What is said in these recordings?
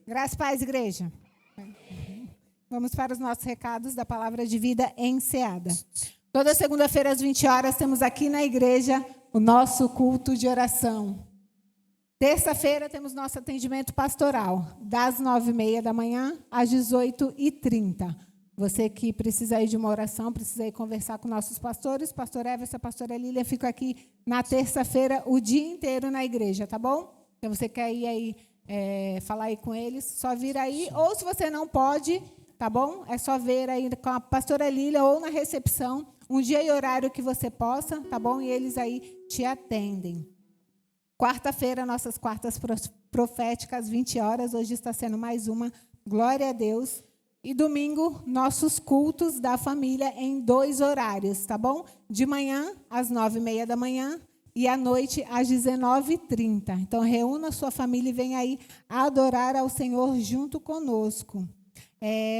Graças e paz, igreja. Vamos para os nossos recados da Palavra de Vida Enseada. Toda segunda-feira, às 20 horas, temos aqui na igreja o nosso culto de oração. Terça-feira, temos nosso atendimento pastoral, das 9h30 da manhã às 18h30. Você que precisa ir de uma oração, precisa ir conversar com nossos pastores, pastor Everson, a pastora Lília, fica aqui na terça-feira o dia inteiro na igreja, tá bom? Então, você quer ir aí, falar aí com eles, só vir aí. Ou, se você não pode, tá bom? É só ver aí com a pastora Lília ou na recepção, um dia e horário que você possa, tá bom? E eles aí te atendem. Quarta-feira, nossas quartas proféticas, 20 horas. Hoje está sendo mais uma. Glória a Deus. E domingo, nossos cultos da família em 2 horários, tá bom? De manhã, às 9h30 da manhã, e à noite, às 19h30. Então, reúna a sua família e venha aí adorar ao Senhor junto conosco.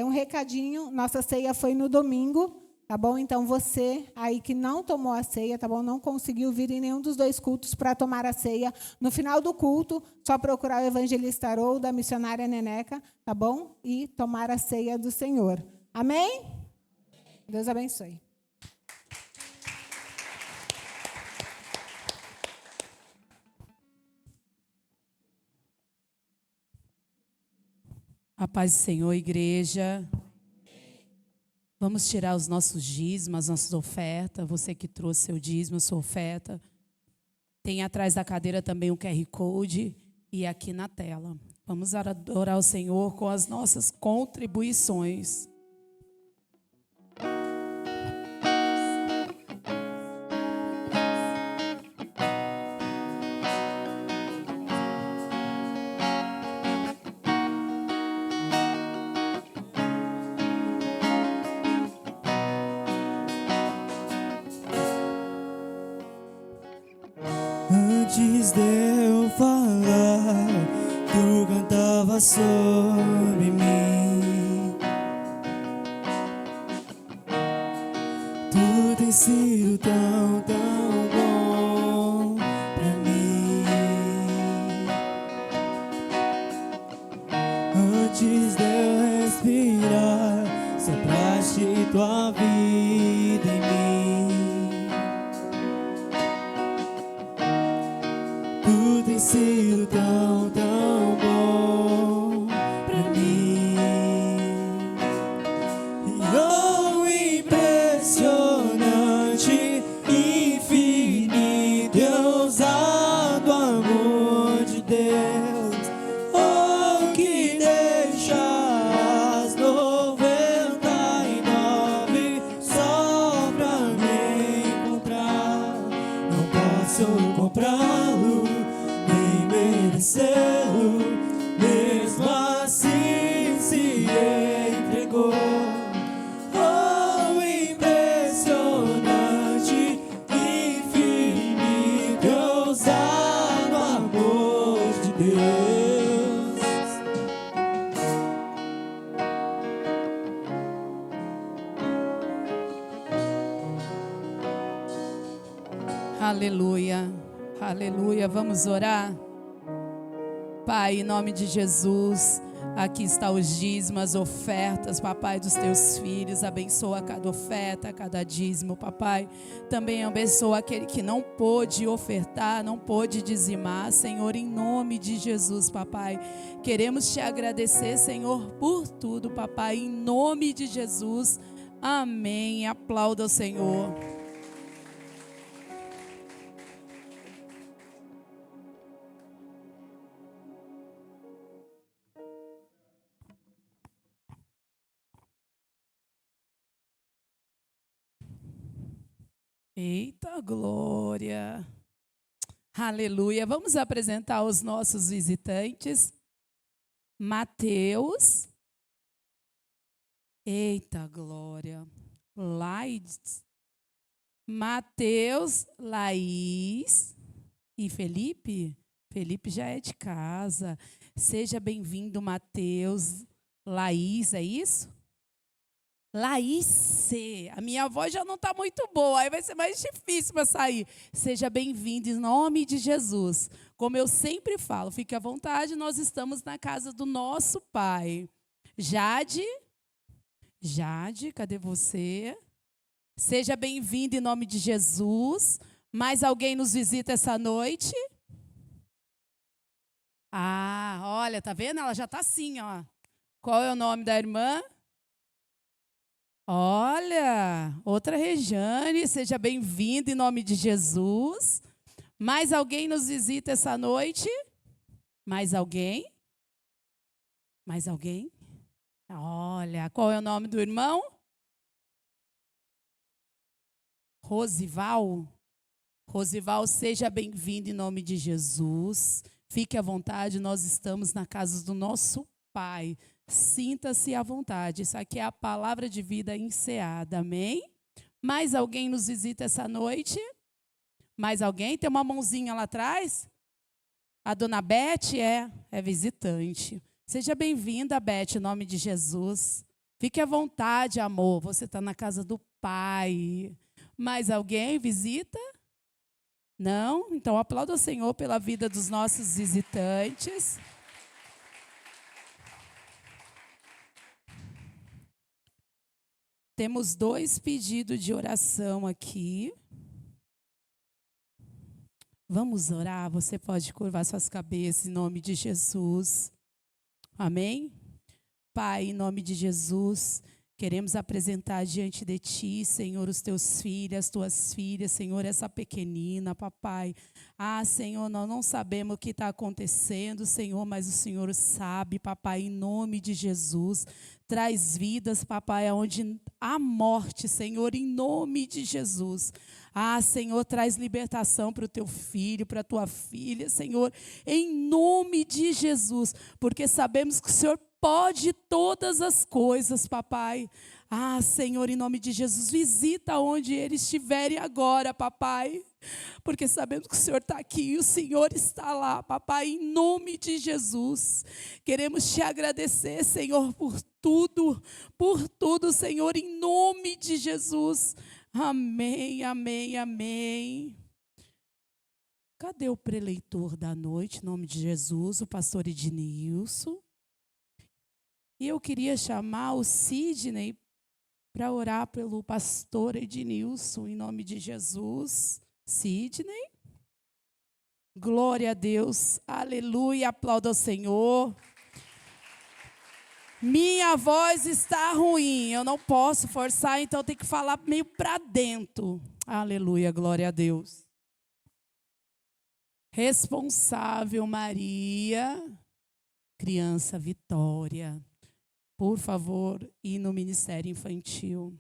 Um recadinho, nossa ceia foi no domingo, tá bom? Então, você aí que não tomou a ceia, tá bom? Não conseguiu vir em nenhum dos 2 cultos para tomar a ceia. No final do culto, só procurar o evangelista Haroldo, da missionária Neneca, tá bom? E tomar a ceia do Senhor. Amém? Deus abençoe. A paz do Senhor, igreja. Vamos tirar os nossos dízimos, as nossas ofertas. Você que trouxe seu dízimo, sua oferta. Tem atrás da cadeira também o QR Code e aqui na tela. Vamos adorar o Senhor com as nossas contribuições. Antes de eu falar, tu cantava sobre mim. Tu tem sido tão, tão bom pra mim. Antes de eu respirar, sopraste tua vida em mim. Tu tem sido tão, tão bom pra mim. Oh, impressionante, infinito e ousado amor de Deus. Oh, que deixa as 99 só pra me encontrar. Não posso comprá-lo, merecê-lo, mesmo assim se entregou. Oh, impressionante, infinito e ousado amor de Deus. Aleluia, aleluia. Vamos orar? Pai, em nome de Jesus, aqui está os dízimos, as ofertas, papai, dos teus filhos. Abençoa cada oferta, cada dízimo, papai. Também abençoa aquele que não pôde ofertar, não pôde dizimar, Senhor, em nome de Jesus, papai. Queremos te agradecer, Senhor, por tudo, papai, em nome de Jesus. Amém. Aplauda o Senhor. Eita glória, aleluia. Vamos apresentar os nossos visitantes. Mateus, eita glória, Laís, Mateus, Laís e Felipe. Felipe já é de casa. Seja bem-vindo, Mateus. Laís, é isso? Laís, a minha voz já não está muito boa, aí vai ser mais difícil para sair. Seja bem-vindo em nome de Jesus. Como eu sempre falo, fique à vontade, nós estamos na casa do nosso Pai. Jade, cadê você? Seja bem-vindo em nome de Jesus. Mais alguém nos visita essa noite? Ah, olha, tá vendo? Ela já tá assim, ó. Qual é o nome da irmã? Olha, outra Rejane, seja bem-vinda em nome de Jesus. Mais alguém nos visita essa noite? Mais alguém? Mais alguém? Olha, qual é o nome do irmão? Rosival. Rosival, seja bem-vindo em nome de Jesus. Fique à vontade, nós estamos na casa do nosso Pai. Sinta-se à vontade. Isso aqui é a palavra de vida enseada, amém? Mais alguém nos visita essa noite? Mais alguém? Tem uma mãozinha lá atrás? A dona Beth é visitante. Seja bem-vinda, Beth, em nome de Jesus. Fique à vontade, amor. Você está na casa do Pai. Mais alguém visita? Não? Então aplauda o Senhor pela vida dos nossos visitantes. Temos 2 pedidos de oração aqui. Vamos orar? Você pode curvar suas cabeças em nome de Jesus. Amém? Pai, em nome de Jesus, queremos apresentar diante de Ti, Senhor, os Teus filhos, as Tuas filhas, Senhor, essa pequenina, papai. Ah, Senhor, nós não sabemos o que está acontecendo, Senhor, mas o Senhor sabe, papai, em nome de Jesus. Traz vidas, papai, aonde há morte, Senhor, em nome de Jesus. Ah, Senhor, traz libertação para o teu filho, para a tua filha, Senhor, em nome de Jesus, porque sabemos que o Senhor pode todas as coisas, papai. Ah, Senhor, em nome de Jesus, visita onde eles estiverem agora, papai, porque sabemos que o Senhor está aqui e o Senhor está lá, papai, em nome de Jesus. Queremos te agradecer, Senhor, por tudo, Senhor, em nome de Jesus. Amém, amém, amém. Cadê o preleitor da noite, em nome de Jesus, o pastor Ednilson? E eu queria chamar o Sidney para orar pelo pastor Ednilson, em nome de Jesus. Sidney? Glória a Deus, aleluia, aplauda ao Senhor. Minha voz está ruim, eu não posso forçar, então eu tenho que falar meio para dentro. Aleluia, glória a Deus. Responsável Maria, criança Vitória. Por favor, ir no Ministério Infantil.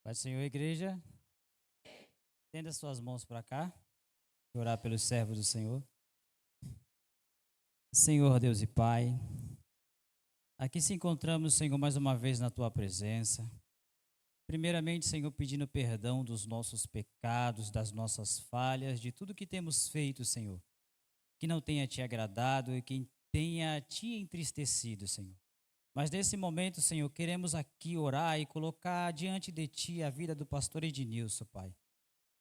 Pai do Senhor, igreja, estenda suas mãos para cá, vou orar pelos servos do Senhor. Senhor, Deus e Pai, aqui se encontramos, Senhor, mais uma vez na Tua presença. Primeiramente, Senhor, pedindo perdão dos nossos pecados, das nossas falhas, de tudo que temos feito, Senhor, que não tenha Te agradado e que tenha Te entristecido, Senhor. Mas nesse momento, Senhor, queremos aqui orar e colocar diante de Ti a vida do pastor Ednilson, Pai.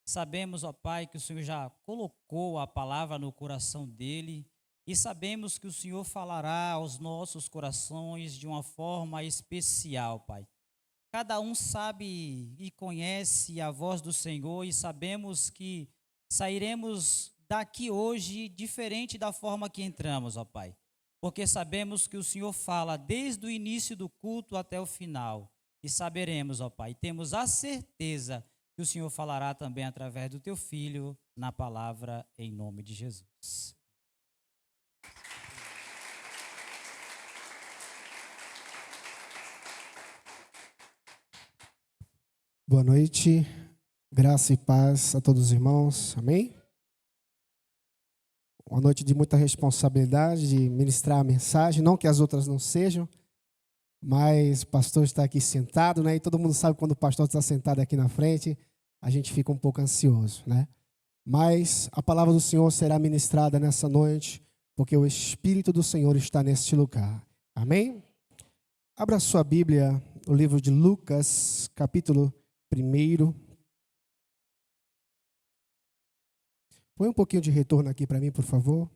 Sabemos, ó Pai, que o Senhor já colocou a palavra no coração dele e sabemos que o Senhor falará aos nossos corações de uma forma especial, Pai. Cada um sabe e conhece a voz do Senhor e sabemos que sairemos daqui hoje diferente da forma que entramos, ó Pai. Porque sabemos que o Senhor fala desde o início do culto até o final. E saberemos, ó Pai, temos a certeza que o Senhor falará também através do Teu Filho na palavra em nome de Jesus. Boa noite, graça e paz a todos os irmãos, amém? Uma noite de muita responsabilidade de ministrar a mensagem, não que as outras não sejam, mas o pastor está aqui sentado, né? E todo mundo sabe quando o pastor está sentado aqui na frente, a gente fica um pouco ansioso, né? Mas a palavra do Senhor será ministrada nessa noite, porque o Espírito do Senhor está neste lugar, amém? Abra sua Bíblia o livro de Lucas, capítulo 1. Põe um pouquinho de retorno aqui para mim, por favor.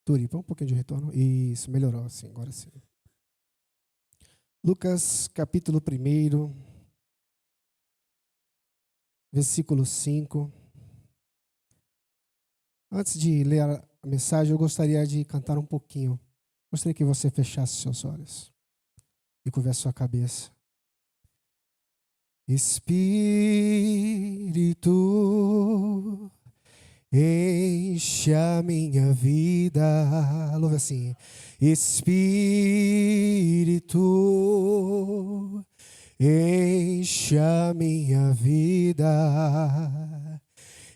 Turi, põe um pouquinho de retorno. Isso, melhorou, sim, agora sim. Lucas, capítulo 1, versículo 5. Antes de ler a mensagem, eu gostaria de cantar um pouquinho. Gostaria que você fechasse seus olhos e curvasse sua cabeça. Espírito, enche a minha vida. Louve assim. Espírito, enche a minha vida.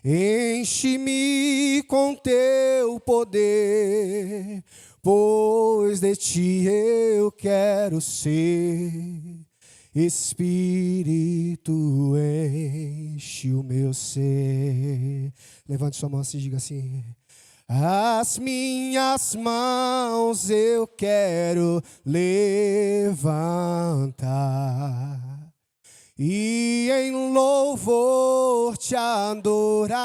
Enche-me com teu poder, pois de ti eu quero ser. Espírito, enche o meu ser. Levante sua mão assim e diga assim: as minhas mãos eu quero levantar e em louvor te adorar.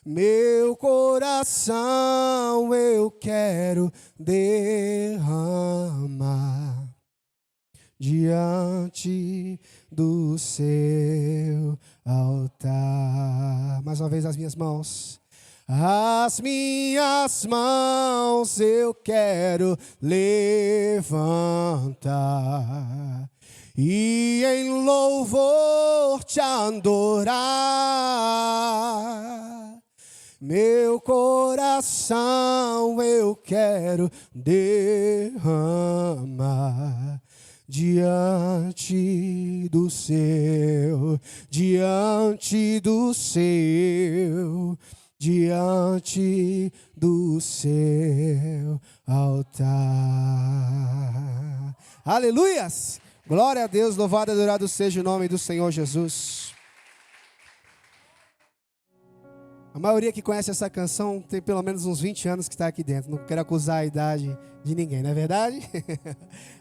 Meu coração eu quero derramar diante do seu altar. Mais uma vez as minhas mãos. As minhas mãos eu quero levantar e em louvor te adorar. Meu coração eu quero derramar diante do seu altar. Aleluias! Glória a Deus, louvado e adorado seja o nome do Senhor Jesus. A maioria que conhece essa canção tem pelo menos uns 20 anos que está aqui dentro. Não quero acusar a idade de ninguém, não é verdade?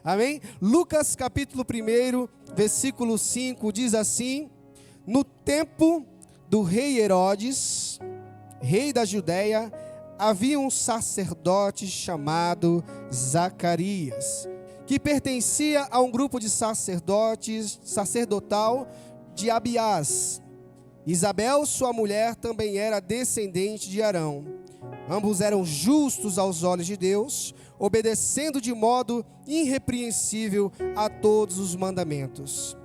Amém? Lucas capítulo 1, versículo 5 diz assim: no tempo do rei Herodes, rei da Judéia, havia um sacerdote chamado Zacarias, que pertencia a um grupo de sacerdotal de Abiás. Isabel, sua mulher, também era descendente de Arão. Ambos eram justos aos olhos de Deus, obedecendo de modo irrepreensível a todos os mandamentos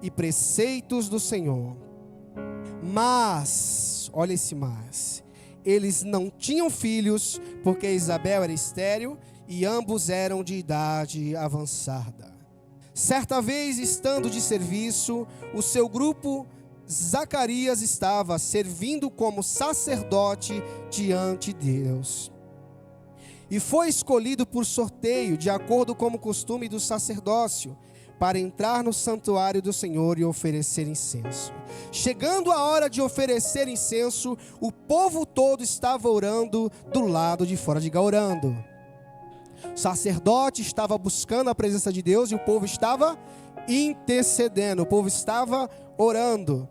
e preceitos do Senhor. Mas, olha esse mas, eles não tinham filhos, porque Isabel era estéril e ambos eram de idade avançada. Certa vez, estando de serviço, o seu grupo Zacarias estava servindo como sacerdote diante de Deus. E foi escolhido por sorteio, de acordo com o costume do sacerdócio, para entrar no santuário do Senhor e oferecer incenso. Chegando a hora de oferecer incenso, o povo todo estava orando do lado de fora, diga orando. O sacerdote estava buscando a presença de Deus e o povo estava intercedendo, o povo estava orando.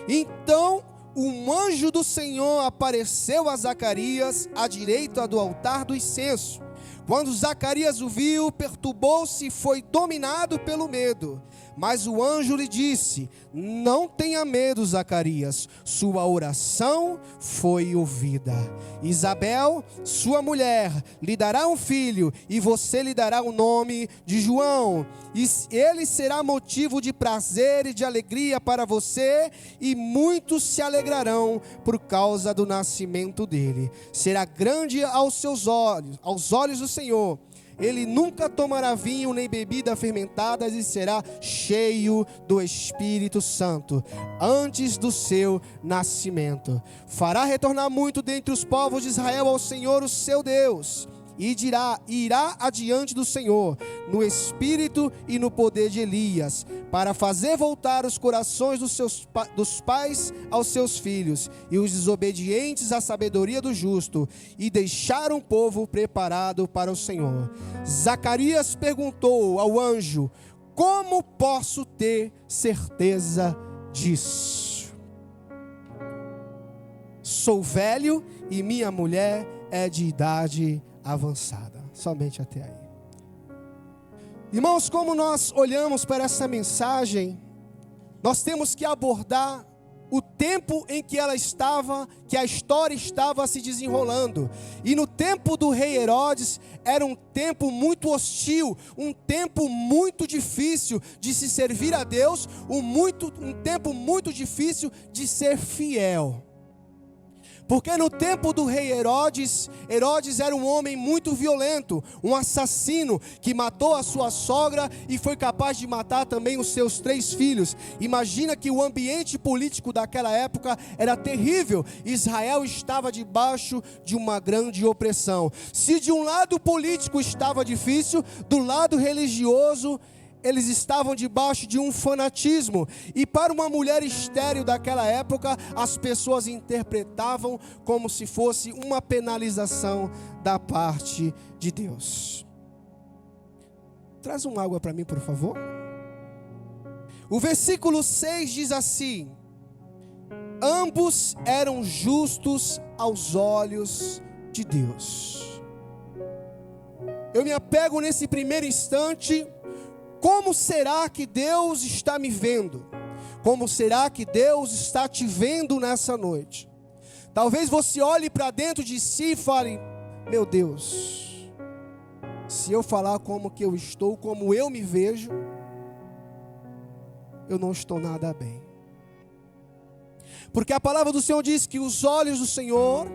Então um anjo do Senhor apareceu a Zacarias à direita do altar do incenso. Quando Zacarias o viu, perturbou-se e foi dominado pelo medo. Mas o anjo lhe disse: não tenha medo, Zacarias, sua oração foi ouvida. Isabel, sua mulher, lhe dará um filho, e você lhe dará o nome de João. E ele será motivo de prazer e de alegria para você, e muitos se alegrarão por causa do nascimento dele. Será grande aos seus olhos, aos olhos do Senhor. Ele nunca tomará vinho nem bebida fermentadas e será cheio do Espírito Santo antes do seu nascimento. Fará retornar muito dentre os povos de Israel ao Senhor, o seu Deus, e irá adiante do Senhor, no espírito e no poder de Elias, para fazer voltar os corações dos pais aos seus filhos, e os desobedientes à sabedoria do justo, e deixar um povo preparado para o Senhor. Zacarias perguntou ao anjo: como posso ter certeza disso? Sou velho e minha mulher é de idade avançada. Somente até aí. Irmãos, como nós olhamos para essa mensagem, nós temos que abordar o tempo em que ela estava, que a história estava se desenrolando. E no tempo do rei Herodes, era um tempo muito hostil, um tempo muito difícil de se servir a Deus, um tempo muito difícil de ser fiel. Porque no tempo do rei Herodes, Herodes era um homem muito violento, um assassino que matou a sua sogra e foi capaz de matar também os seus 3 filhos. Imagina que o ambiente político daquela época era terrível. Israel estava debaixo de uma grande opressão. Se de um lado político estava difícil, do lado religioso eles estavam debaixo de um fanatismo. E para uma mulher estéril daquela época, as pessoas interpretavam como se fosse uma penalização da parte de Deus. Traz uma água para mim, por favor. O versículo 6 diz assim: ambos eram justos aos olhos de Deus. Eu me apego nesse primeiro instante. Como será que Deus está me vendo? Como será que Deus está te vendo nessa noite? Talvez você olhe para dentro de si e fale: meu Deus, se eu falar como que eu estou, como eu me vejo, eu não estou nada bem. Porque a palavra do Senhor diz que os olhos do Senhor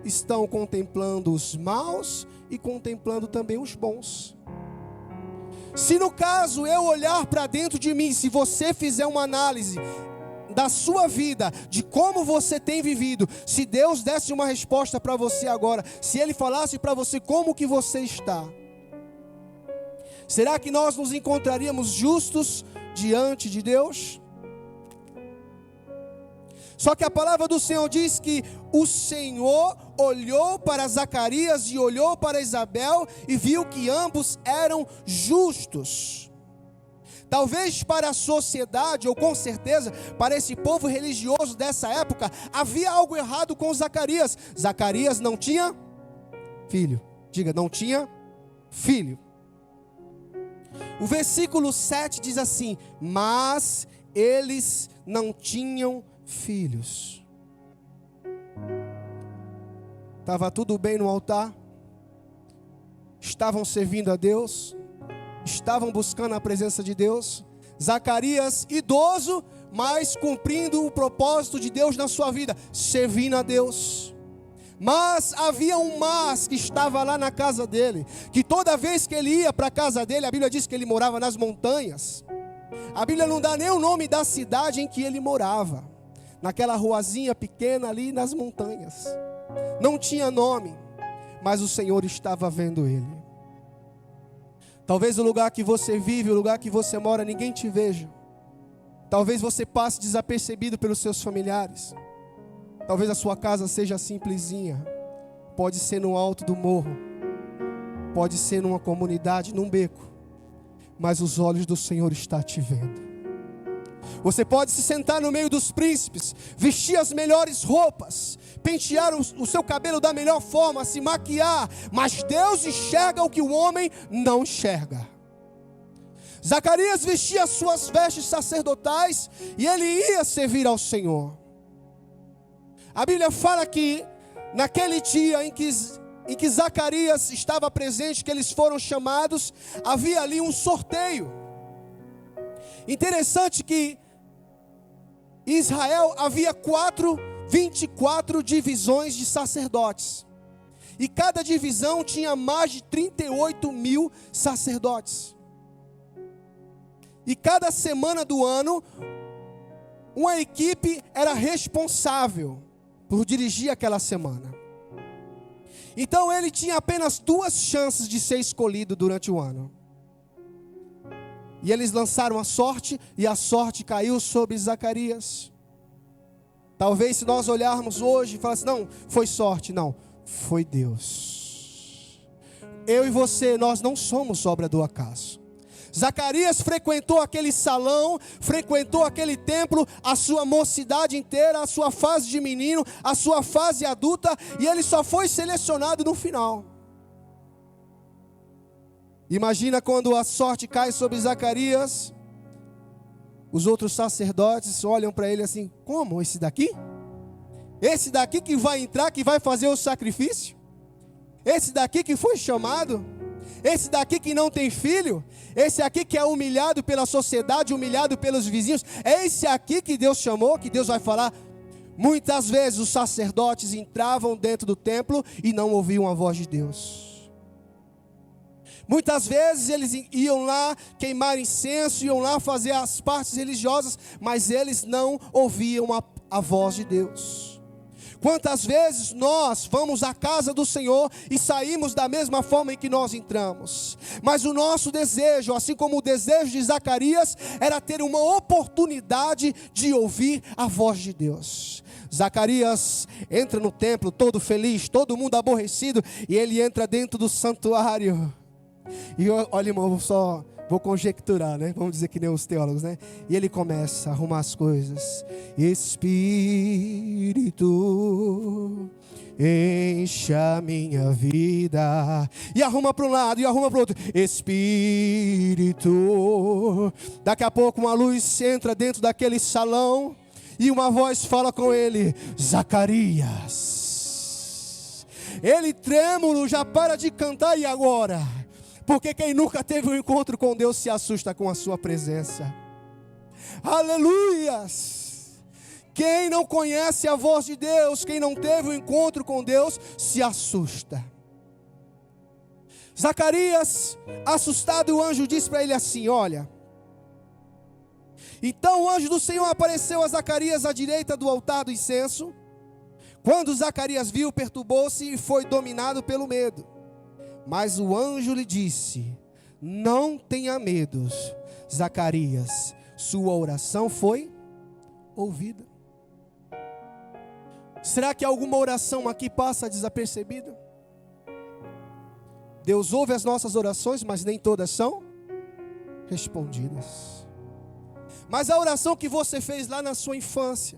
estão contemplando os maus e contemplando também os bons. Se no caso eu olhar para dentro de mim, se você fizer uma análise da sua vida, de como você tem vivido, se Deus desse uma resposta para você agora, se Ele falasse para você como que você está, será que nós nos encontraríamos justos diante de Deus? Só que a palavra do Senhor diz que o Senhor olhou para Zacarias e olhou para Isabel e viu que ambos eram justos. Talvez para a sociedade, ou com certeza para esse povo religioso dessa época, havia algo errado com Zacarias. Zacarias não tinha filho. Diga, não tinha filho. O versículo 7 diz assim: mas eles não tinham filhos. Estava tudo bem no altar, estavam servindo a Deus, estavam buscando a presença de Deus. Zacarias, idoso, mas cumprindo o propósito de Deus na sua vida, servindo a Deus. Mas havia um mas que estava lá na casa dele, que toda vez que ele ia para a casa dele, a Bíblia diz que ele morava nas montanhas. A Bíblia não dá nem o nome da cidade em que ele morava, naquela ruazinha pequena ali nas montanhas. Não tinha nome, mas o Senhor estava vendo ele. Talvez o lugar que você vive, o lugar que você mora, ninguém te veja. Talvez você passe desapercebido pelos seus familiares. Talvez a sua casa seja simplesinha. Pode ser no alto do morro, pode ser numa comunidade, num beco, mas os olhos do Senhor estão te vendo. Você pode se sentar no meio dos príncipes, vestir as melhores roupas, pentear o seu cabelo da melhor forma, se maquiar, mas Deus enxerga o que o homem não enxerga. Zacarias vestia as suas vestes sacerdotais e ele ia servir ao Senhor. A Bíblia fala que naquele dia em que Zacarias estava presente, que eles foram chamados, havia ali um sorteio. Interessante que em Israel havia 24 divisões de sacerdotes. E cada divisão tinha mais de 38 mil sacerdotes. E cada semana do ano, uma equipe era responsável por dirigir aquela semana. Então ele tinha apenas 2 chances de ser escolhido durante o ano. E eles lançaram a sorte, e a sorte caiu sobre Zacarias. Talvez se nós olharmos hoje e falarmos, não, foi sorte. Não, foi Deus. Eu e você, nós não somos obra do acaso. Zacarias frequentou aquele salão, frequentou aquele templo, a sua mocidade inteira, a sua fase de menino, a sua fase adulta, e ele só foi selecionado no final. Imagina quando a sorte cai sobre Zacarias, os outros sacerdotes olham para ele assim, como esse daqui? Esse daqui que vai entrar, que vai fazer o sacrifício? Esse daqui que foi chamado? Esse daqui que não tem filho? Esse aqui que é humilhado pela sociedade, humilhado pelos vizinhos? É esse aqui que Deus chamou, que Deus vai falar? Muitas vezes os sacerdotes entravam dentro do templo e não ouviam a voz de Deus. Muitas vezes eles iam lá queimar incenso, iam lá fazer as partes religiosas, mas eles não ouviam a voz de Deus. Quantas vezes nós vamos à casa do Senhor e saímos da mesma forma em que nós entramos, mas o nosso desejo, assim como o desejo de Zacarias, era ter uma oportunidade de ouvir a voz de Deus. Zacarias entra no templo todo feliz, todo mundo aborrecido, e ele entra dentro do santuário. E olha, irmão, só vou conjecturar, né? Vamos dizer que nem os teólogos, né? E ele começa a arrumar as coisas. Espírito, enche a minha vida. E arruma para um lado e arruma para o outro. Espírito. Daqui a pouco uma luz entra dentro daquele salão e uma voz fala com ele: Zacarias. Ele trêmulo já para de cantar. E agora? Porque quem nunca teve um encontro com Deus se assusta com a sua presença. Aleluias! Quem não conhece a voz de Deus, quem não teve um encontro com Deus, se assusta. Zacarias, assustado, o anjo disse para ele assim, olha. Então o anjo do Senhor apareceu a Zacarias à direita do altar do incenso. Quando Zacarias viu, perturbou-se e foi dominado pelo medo. Mas o anjo lhe disse, não tenha medo, Zacarias, sua oração foi ouvida. Será que alguma oração aqui passa desapercebida? Deus ouve as nossas orações, mas nem todas são respondidas. Mas a oração que você fez lá na sua infância,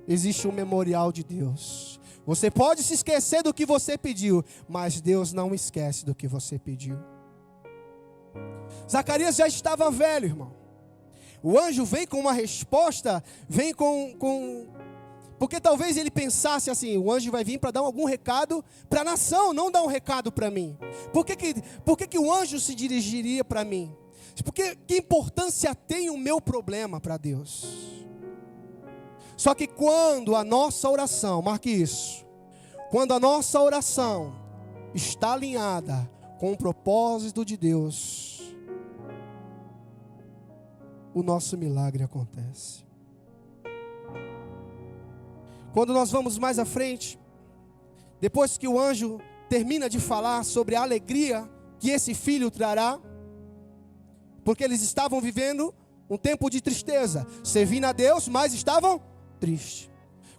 existe um memorial de Deus. Você pode se esquecer do que você pediu, mas Deus não esquece do que você pediu. Zacarias já estava velho, irmão. O anjo vem com uma resposta, vem porque talvez ele pensasse assim, o anjo vai vir para dar algum recado para a nação, não dar um recado para mim. Por que o anjo se dirigiria para mim? Porque que importância tem o meu problema para Deus? Só que quando a nossa oração, marque isso, quando a nossa oração está alinhada com o propósito de Deus, o nosso milagre acontece. Quando nós vamos mais à frente, depois que o anjo termina de falar sobre a alegria que esse filho trará, porque eles estavam vivendo um tempo de tristeza, servindo a Deus, mas estavam tristes.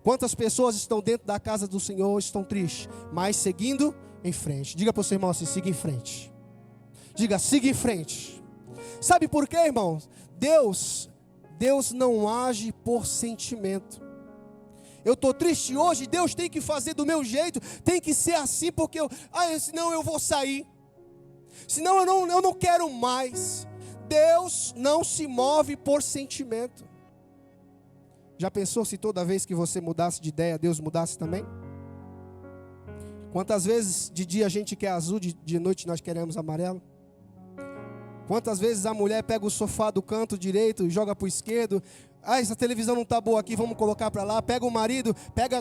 Quantas pessoas estão dentro da casa do Senhor, estão tristes, mas seguindo em frente? Diga para o seu irmão assim, siga em frente. Diga, siga em frente. Sabe por quê, irmãos? Deus não age por sentimento. Eu estou triste hoje, Deus tem que fazer do meu jeito, tem que ser assim, porque senão eu vou sair, senão eu não quero mais. Deus não se move por sentimento. Já pensou se toda vez que você mudasse de ideia, Deus mudasse também? Quantas vezes de dia a gente quer azul, de noite nós queremos amarelo? Quantas vezes a mulher pega o sofá do canto direito e joga para o esquerdo? Essa televisão não está boa aqui, vamos colocar para lá. Pega o marido,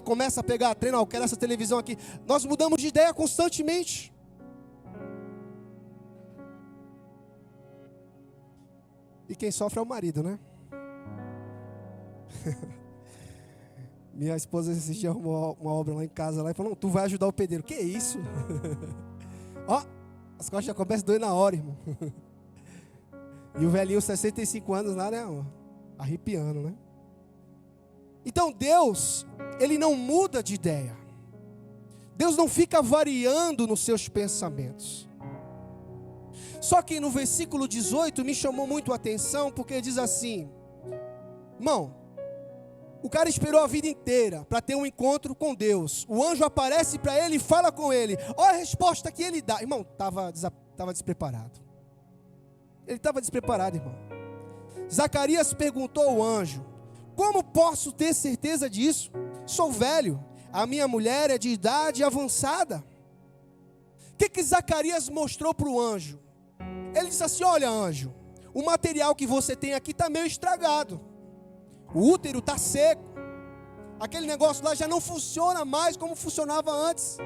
começa a pegar a treino, eu quero essa televisão aqui. Nós mudamos de ideia constantemente. E quem sofre é o marido, né? Minha esposa assistiu uma obra lá em casa lá, e falou, não, tu vai ajudar o pedreiro. Que isso? Ó, as costas já começam a doer na hora, irmão. E o velhinho, 65 anos lá, né? Arrepiando, né? Então Deus, Ele não muda de ideia. Deus não fica variando nos seus pensamentos. Só que no versículo 18 me chamou muito a atenção, porque diz assim, irmão, o cara esperou a vida inteira para ter um encontro com Deus. O anjo aparece para ele e fala com ele. Olha a resposta que ele dá. Irmão, estava despreparado. Ele estava despreparado, irmão. Zacarias perguntou ao anjo, como posso ter certeza disso? Sou velho, a minha mulher é de idade avançada. O que Zacarias mostrou para o anjo? Ele disse assim, olha anjo, o material que você tem aqui está meio estragado. O útero está seco. Aquele negócio lá já não funciona mais como funcionava antes.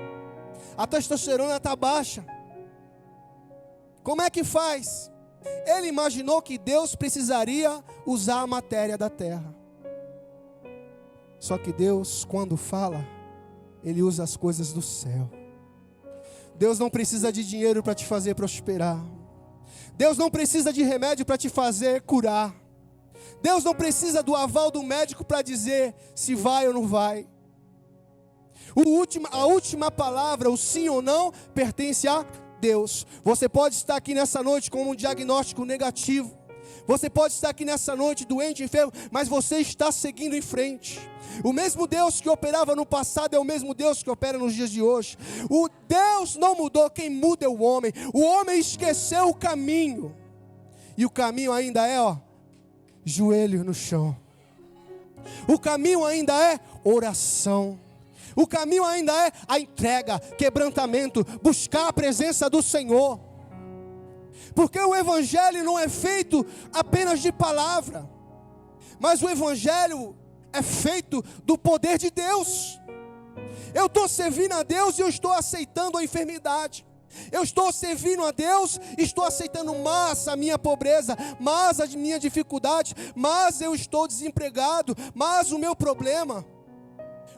A testosterona está baixa. Como é que faz? Ele imaginou que Deus precisaria usar a matéria da terra. Só que Deus, quando fala, Ele usa as coisas do céu. Deus não precisa de dinheiro para te fazer prosperar. Deus não precisa de remédio para te fazer curar. Deus não precisa do aval do médico para dizer se vai ou não vai. A última palavra, o sim ou não, pertence a Deus. Você pode estar aqui nessa noite com um diagnóstico negativo. Você pode estar aqui nessa noite doente, enfermo, mas você está seguindo em frente. O mesmo Deus que operava no passado é o mesmo Deus que opera nos dias de hoje. O Deus não mudou, quem muda é o homem. O homem esqueceu o caminho. E o caminho ainda é, joelho no chão. O caminho ainda é oração. O caminho ainda é a entrega, quebrantamento, buscar a presença do Senhor. Porque o Evangelho não é feito apenas de palavra, mas o Evangelho é feito do poder de Deus. Eu estou servindo a Deus e eu estou aceitando a enfermidade. Eu estou servindo a Deus, estou aceitando mais a minha pobreza, mais a minha dificuldade, mas eu estou desempregado, mais o meu problema.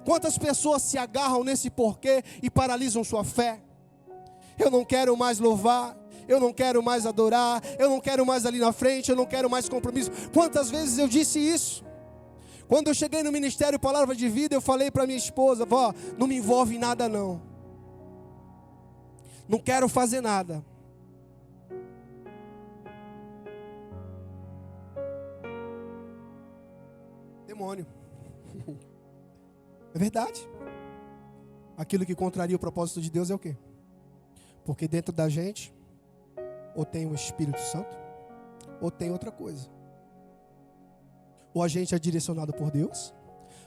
Quantas pessoas se agarram nesse porquê e paralisam sua fé? Eu não quero mais louvar, eu não quero mais adorar, eu não quero mais ali na frente, eu não quero mais compromisso. Quantas vezes eu disse isso? Quando eu cheguei no Ministério Palavra de Vida, eu falei para minha esposa, vó, não me envolve em nada não. Não quero fazer nada. Demônio. É verdade. Aquilo que contraria o propósito de Deus é o quê? Porque dentro da gente, ou tem o Espírito Santo, ou tem outra coisa. Ou a gente é direcionado por Deus,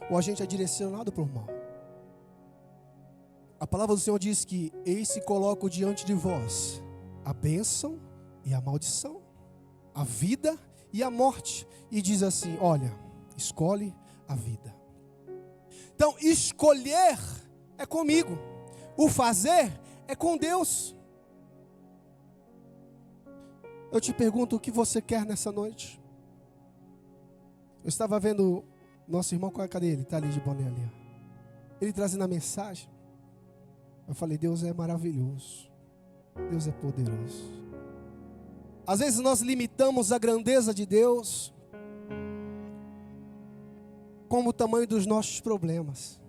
ou a gente é direcionado por mal. A palavra do Senhor diz que eis se coloco diante de vós a bênção e a maldição, a vida e a morte. E diz assim, olha, escolhe a vida. Então, escolher é comigo. O fazer é com Deus. Eu te pergunto o que você quer nessa noite. Eu estava vendo nosso irmão, cadê ele? Está ali de boné ali. Ele trazendo a mensagem. Eu falei, Deus é maravilhoso. Deus é poderoso. Às vezes nós limitamos a grandeza de Deus como o tamanho dos nossos problemas.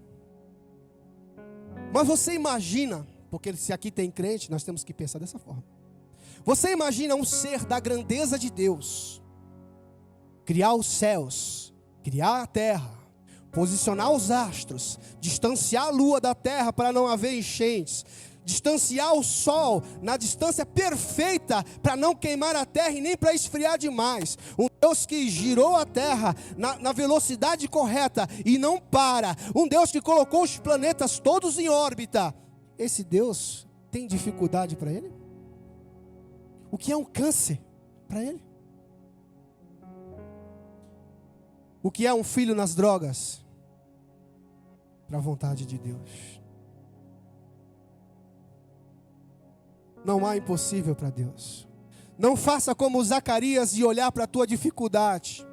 Mas você imagina, porque se aqui tem crente, nós temos que pensar dessa forma. Você imagina um ser da grandeza de Deus, criar os céus, criar a terra, posicionar os astros, distanciar a lua da terra para não haver enchentes, distanciar o sol na distância perfeita para não queimar a terra e nem para esfriar demais. Um Deus que girou a terra na velocidade correta e não para. Um Deus que colocou os planetas todos em órbita. Esse Deus tem dificuldade para ele? O que é um câncer para ele? O que é um filho nas drogas? Para a vontade de Deus. Não há impossível para Deus. Não faça como Zacarias e olhar para a tua dificuldade,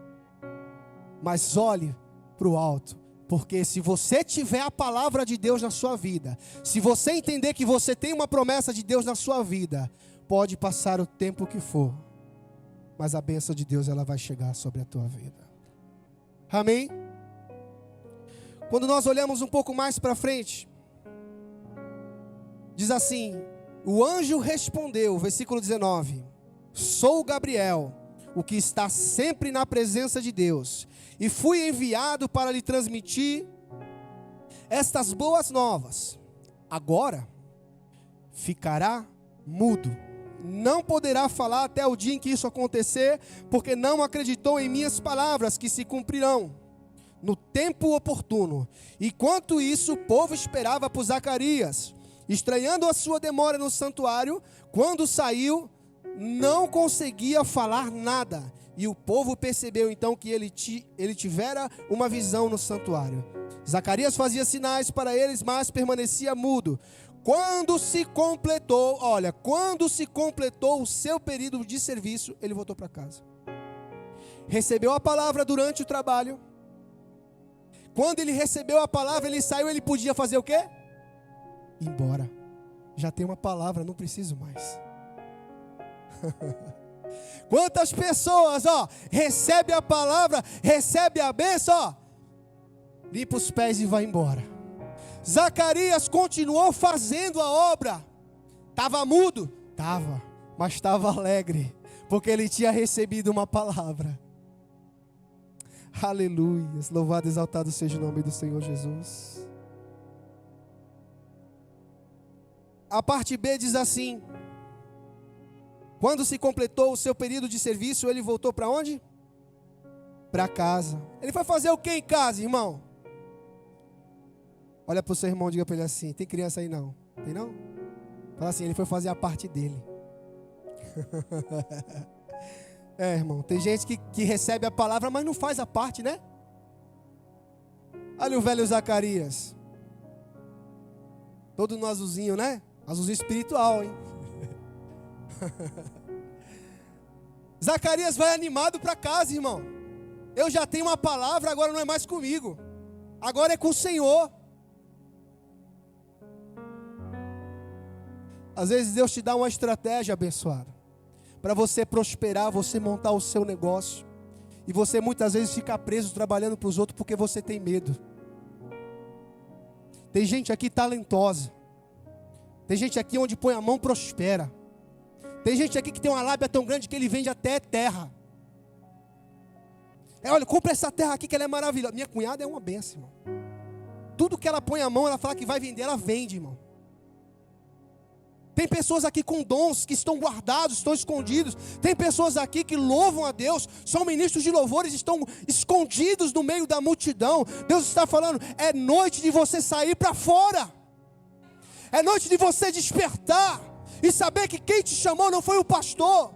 mas olhe para o alto, Porque se você tiver a palavra de Deus na sua vida, se você entender que você tem uma promessa de Deus na sua vida, pode passar o tempo que for, mas a bênção de Deus ela vai chegar sobre a tua vida. Amém? Quando nós olhamos um pouco mais para frente, diz assim: o anjo respondeu, versículo 19: sou Gabriel, o que está sempre na presença de Deus, e fui enviado para lhe transmitir estas boas novas. Agora ficará mudo, não poderá falar até o dia em que isso acontecer, porque não acreditou em minhas palavras, que se cumprirão no tempo oportuno. Enquanto isso, o povo esperava por Zacarias, estranhando a sua demora no santuário. Quando saiu, não conseguia falar nada, e o povo percebeu então que ele tivera uma visão no santuário. Zacarias fazia sinais para eles, mas permanecia mudo. Quando se completou o seu período de serviço, ele voltou para casa. Recebeu a palavra durante o trabalho. Quando ele recebeu a palavra, ele saiu, ele podia fazer o quê? Ir embora. Já tem uma palavra, não preciso mais. Quantas pessoas, recebe a palavra, recebe a bênção, limpa os pés e vai embora. Zacarias continuou fazendo a obra. Estava mudo? Estava, mas estava alegre, porque ele tinha recebido uma palavra. Aleluia, louvado e exaltado seja o nome do Senhor Jesus. A parte B diz assim: quando se completou o seu período de serviço, ele voltou para onde? Para casa. Ele foi fazer o que em casa, irmão? Olha para o seu irmão e diga para ele assim: tem criança aí não? Tem não? Fala assim: ele foi fazer a parte dele. Irmão, tem gente que recebe a palavra, mas não faz a parte, né? Olha o velho Zacarias, todo no azulzinho, né? Azulzinho espiritual, hein? Zacarias vai animado para casa, irmão. Eu já tenho uma palavra, agora não é mais comigo, agora é com o Senhor. Às vezes Deus te dá uma estratégia abençoada para você prosperar, você montar o seu negócio, e você muitas vezes fica preso trabalhando para os outros porque você tem medo. Tem gente aqui talentosa, tem gente aqui onde põe a mão prospera, tem gente aqui que tem uma lábia tão grande que ele vende até terra. Olha, compra essa terra aqui que ela é maravilhosa. Minha cunhada é uma benção, irmão. Tudo que ela põe a mão, ela fala que vai vender, ela vende, irmão. Tem pessoas aqui com dons que estão guardados, estão escondidos. Tem pessoas aqui que louvam a Deus, são ministros de louvores, estão escondidos no meio da multidão. Deus está falando: é noite de você sair para fora. É noite de você despertar e saber que quem te chamou não foi o pastor.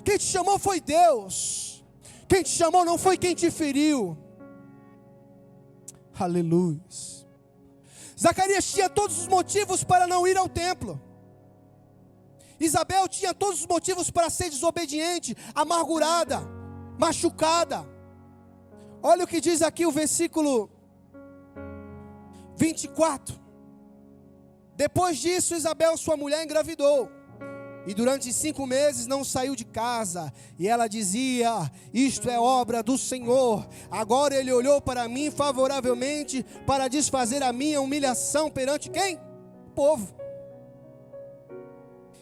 Quem te chamou foi Deus. Quem te chamou não foi quem te feriu. Aleluia. Zacarias tinha todos os motivos para não ir ao templo. Isabel tinha todos os motivos para ser desobediente, amargurada, machucada. Olha o que diz aqui o versículo 24. Depois disso, Isabel, sua mulher, engravidou. E durante 5 meses não saiu de casa. E ela dizia: isto é obra do Senhor. Agora ele olhou para mim favoravelmente para desfazer a minha humilhação perante quem? O povo.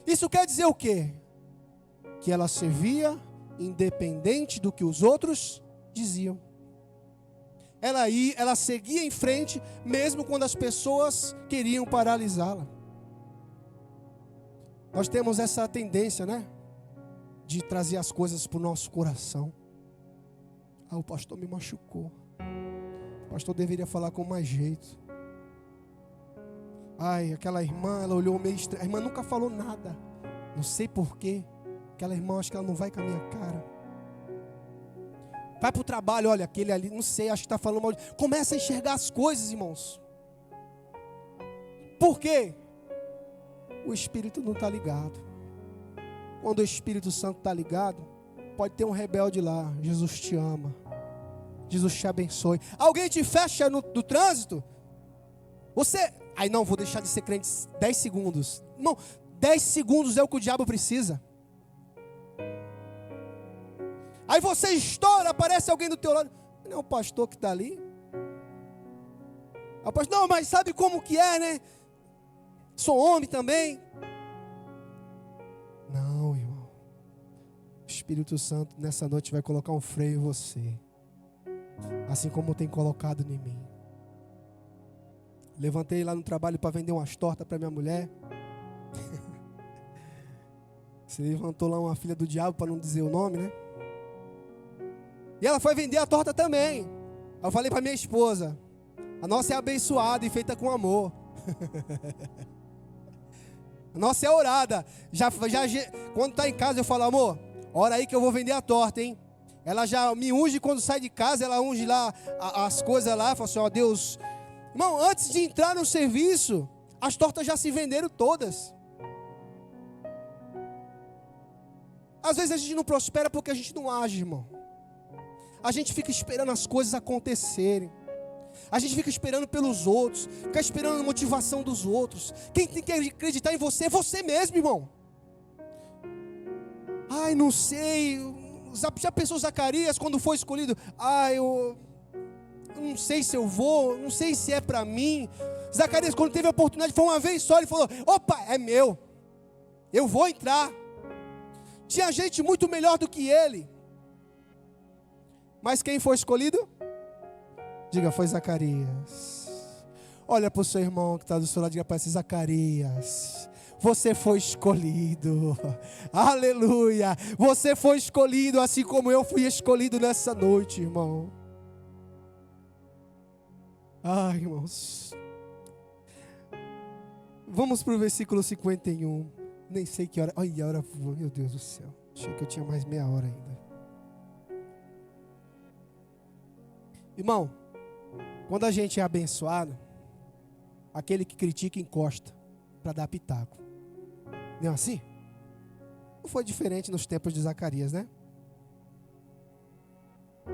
Isso quer dizer o quê? Que ela servia independente do que os outros diziam. Ela seguia em frente mesmo quando as pessoas queriam paralisá-la. Nós temos essa tendência, né? De trazer as coisas para o nosso coração. O pastor me machucou. O pastor deveria falar com mais jeito. Aquela irmã, ela olhou meio estranho. A irmã nunca falou nada. Não sei porquê. Aquela irmã, acho que ela não vai com a minha cara. Vai para o trabalho, olha, aquele ali, não sei, acho que está falando mal. Começa a enxergar as coisas, irmãos. Por quê? O Espírito não está ligado. Quando o Espírito Santo está ligado, pode ter um rebelde lá. Jesus te ama. Jesus te abençoe. Alguém te fecha no trânsito, você, aí não, vou deixar de ser crente 10 segundos. Irmão, 10 segundos é o que o diabo precisa. Aí você estoura, aparece alguém do teu lado. Não é o pastor que está ali? O pastor, não, mas sabe como que é, né? Sou homem também. Não, irmão. O Espírito Santo nessa noite vai colocar um freio em você. Assim como tem colocado em mim. Levantei lá no trabalho para vender umas tortas para minha mulher. Você levantou lá uma filha do diabo, para não dizer o nome, né? E ela foi vender a torta também. Eu falei para minha esposa: a nossa é abençoada e feita com amor. A nossa é orada. Quando está em casa eu falo: amor, ora aí que eu vou vender a torta, hein? Ela já me unge quando sai de casa, ela unge lá as coisas lá. Fala assim: ó, Deus. Irmão, antes de entrar no serviço, as tortas já se venderam todas. Às vezes a gente não prospera porque a gente não age, irmão. A gente fica esperando as coisas acontecerem. A gente fica esperando pelos outros, fica esperando a motivação dos outros. Quem tem que acreditar em você é você mesmo, irmão. Ai, não sei. Já pensou Zacarias quando foi escolhido? Eu não sei se eu vou, não sei se é para mim. Zacarias, quando teve a oportunidade, foi uma vez só, ele falou: opa, é meu, eu vou entrar. Tinha gente muito melhor do que ele. Mas quem foi escolhido? Diga, foi Zacarias. Olha para o seu irmão que está do seu lado, diga para esse: Zacarias, você foi escolhido. Aleluia. Você foi escolhido assim como eu fui escolhido nessa noite, irmão. Ai, irmãos. Vamos para o versículo 51. Nem sei que hora. Olha a hora voa, meu Deus do céu. Achei que eu tinha mais meia hora ainda. Irmão, quando a gente é abençoado, aquele que critica encosta para dar pitaco. Não é assim? Não foi diferente nos tempos de Zacarias, né?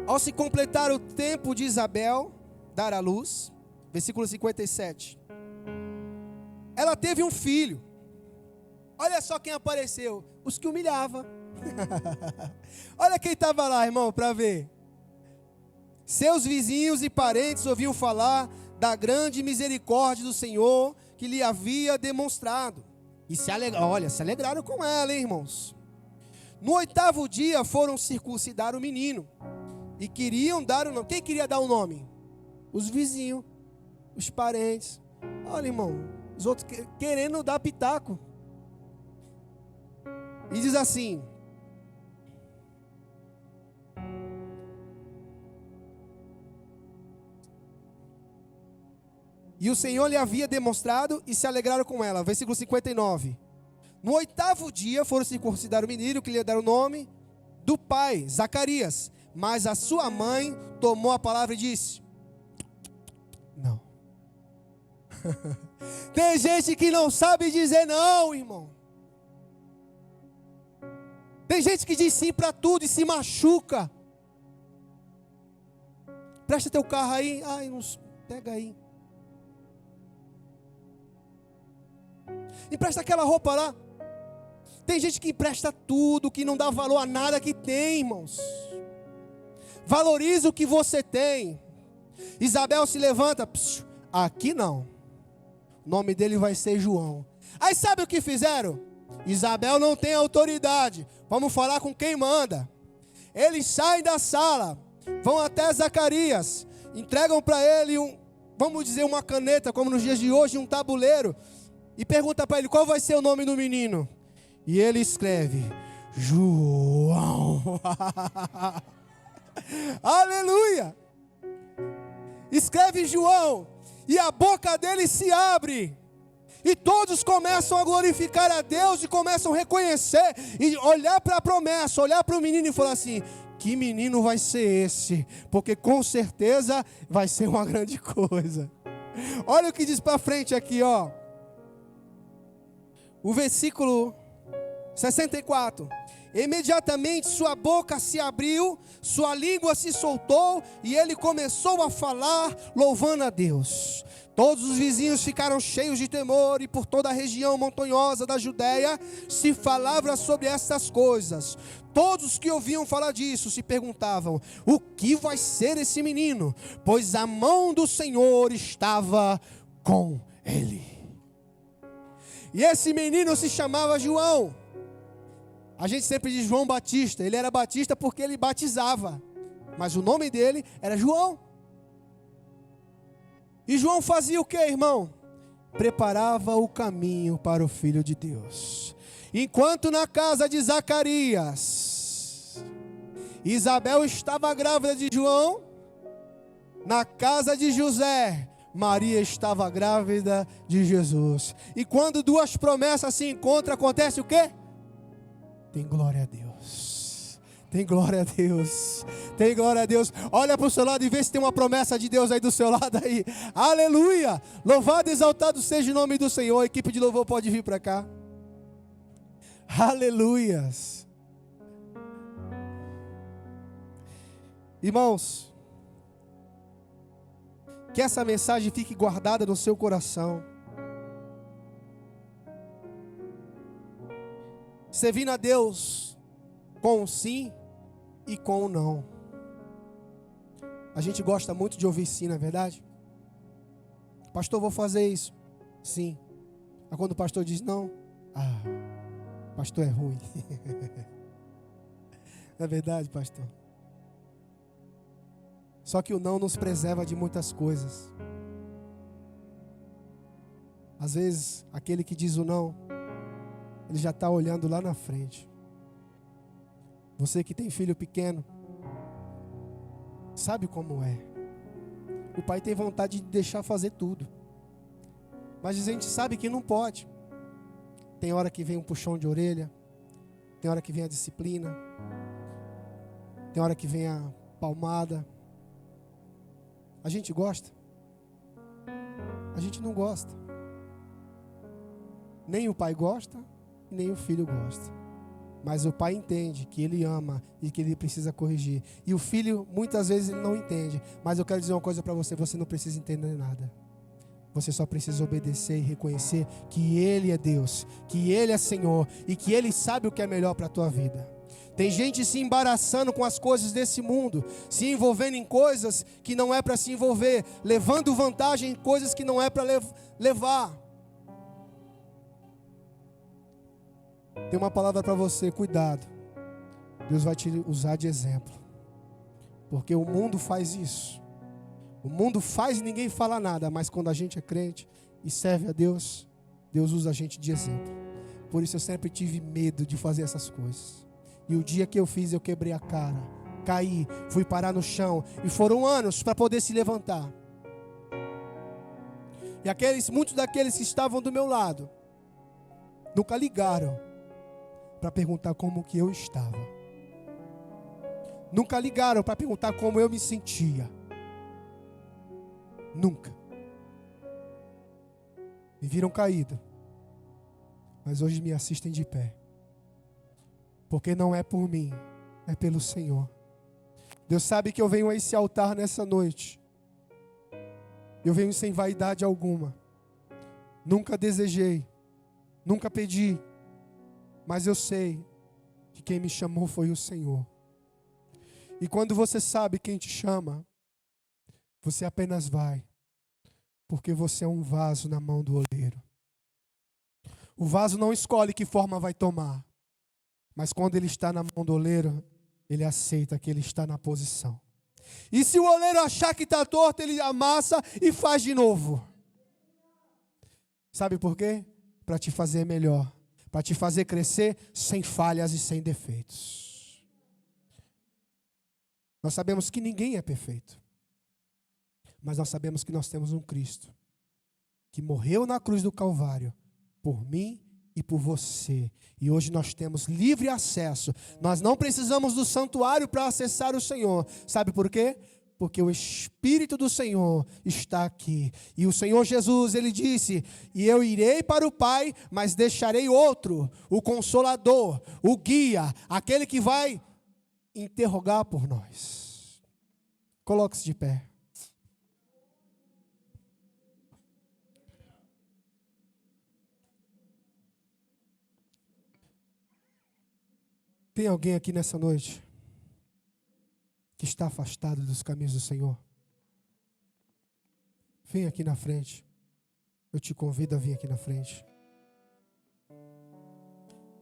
Ao se completar o tempo de Isabel dar à luz, versículo 57, ela teve um filho. Olha só quem apareceu: os que humilhavam. Olha quem estava lá, irmão, para ver. Seus vizinhos e parentes ouviam falar da grande misericórdia do Senhor que lhe havia demonstrado. E se alegraram com ela, hein, irmãos. No 8º dia foram circuncidar o menino. E queriam dar o nome. Quem queria dar o nome? Os vizinhos, os parentes. Olha, irmão, os outros querendo dar pitaco. E diz assim: e o Senhor lhe havia demonstrado e se alegraram com ela. Versículo 59. No 8º dia foram circuncidar o menino, que lhe deram o nome do pai, Zacarias. Mas a sua mãe tomou a palavra e disse: não. Tem gente que não sabe dizer não, irmão. Tem gente que diz sim para tudo e se machuca. Presta teu carro aí. Ai, não, pega aí. Empresta aquela roupa lá. Tem gente que empresta tudo, que não dá valor a nada que tem, irmãos. Valoriza o que você tem. Isabel se levanta. Aqui não. O nome dele vai ser João. Aí sabe o que fizeram? Isabel não tem autoridade. Vamos falar com quem manda. Eles saem da sala, vão até Zacarias, entregam para ele vamos dizer, uma caneta, como nos dias de hoje, um tabuleiro. E pergunta para ele: qual vai ser o nome do menino? E ele escreve: João. Aleluia. Escreve João. E a boca dele se abre. E todos começam a glorificar a Deus e começam a reconhecer e olhar para a promessa, olhar para o menino e falar assim: que menino vai ser esse? Porque com certeza vai ser uma grande coisa. Olha o que diz para frente aqui, ó. O versículo 64. Imediatamente sua boca se abriu, sua língua se soltou e ele começou a falar, louvando a Deus. Todos os vizinhos ficaram cheios de temor e por toda a região montanhosa da Judéia se falava sobre essas coisas. Todos os que ouviam falar disso se perguntavam: o que vai ser esse menino? Pois a mão do Senhor estava com ele. E esse menino se chamava João. A gente sempre diz João Batista. Ele era batista porque ele batizava, mas o nome dele era João. E João fazia o que, irmão? Preparava o caminho para o Filho de Deus. Enquanto na casa de Zacarias, Isabel estava grávida de João, na casa de José, Maria estava grávida de Jesus. E quando duas promessas se encontram, acontece o quê? Tem glória a Deus. Tem glória a Deus. Tem glória a Deus. Olha para o seu lado e vê se tem uma promessa de Deus aí do seu lado aí. Aleluia. Louvado e exaltado seja o nome do Senhor. A equipe de louvor pode vir para cá. Aleluias. Irmãos, que essa mensagem fique guardada no seu coração. Servindo a Deus com o sim e com o não. A gente gosta muito de ouvir sim, não é verdade? Pastor, vou fazer isso. Sim. Mas quando o pastor diz não, pastor é ruim. Não é verdade, pastor? Só que o não nos preserva de muitas coisas. Às vezes, aquele que diz o não, ele já está olhando lá na frente. Você que tem filho pequeno, sabe como é. O pai tem vontade de deixar fazer tudo, mas a gente sabe que não pode. Tem hora que vem um puxão de orelha, tem hora que vem a disciplina, tem hora que vem a palmada. A gente gosta? A gente não gosta. Nem o pai gosta, nem o filho gosta. Mas o pai entende que ele ama e que ele precisa corrigir. E o filho, muitas vezes, ele não entende. Mas eu quero dizer uma coisa para você: você não precisa entender nada. Você só precisa obedecer e reconhecer que Ele é Deus, que Ele é Senhor e que Ele sabe o que é melhor para a tua vida. Tem gente se embaraçando com as coisas desse mundo, se envolvendo em coisas que não é para se envolver, levando vantagem em coisas que não é para levar. Tem uma palavra para você: cuidado. Deus vai te usar de exemplo, porque o mundo faz isso. O mundo faz e ninguém fala nada, mas quando a gente é crente e serve a Deus, Deus usa a gente de exemplo. Por isso eu sempre tive medo de fazer essas coisas. E o dia que eu fiz, eu quebrei a cara, caí, fui parar no chão, e foram anos para poder se levantar. E muitos daqueles que estavam do meu lado nunca ligaram para perguntar como que eu estava. Nunca ligaram para perguntar como eu me sentia. Nunca. Me viram caído, mas hoje me assistem de pé. Porque não é por mim, é pelo Senhor. Deus sabe que eu venho a esse altar nessa noite. Eu venho sem vaidade alguma. Nunca desejei, nunca pedi, mas eu sei que quem me chamou foi o Senhor. E quando você sabe quem te chama, você apenas vai, porque você é um vaso na mão do oleiro. O vaso não escolhe que forma vai tomar, mas quando ele está na mão do oleiro, ele aceita que ele está na posição. E se o oleiro achar que está torto, ele amassa e faz de novo. Sabe por quê? Para te fazer melhor, para te fazer crescer sem falhas e sem defeitos. Nós sabemos que ninguém é perfeito, mas nós sabemos que nós temos um Cristo que morreu na cruz do Calvário por mim e por você. E hoje nós temos livre acesso. Nós não precisamos do santuário para acessar o Senhor. Sabe por quê? Porque o Espírito do Senhor está aqui. E o Senhor Jesus, Ele disse, e eu irei para o Pai, mas deixarei outro, o Consolador, o Guia, aquele que vai interrogar por nós. Coloque-se de pé. Tem alguém aqui nessa noite que está afastado dos caminhos do Senhor? Vem aqui na frente. Eu te convido a vir aqui na frente.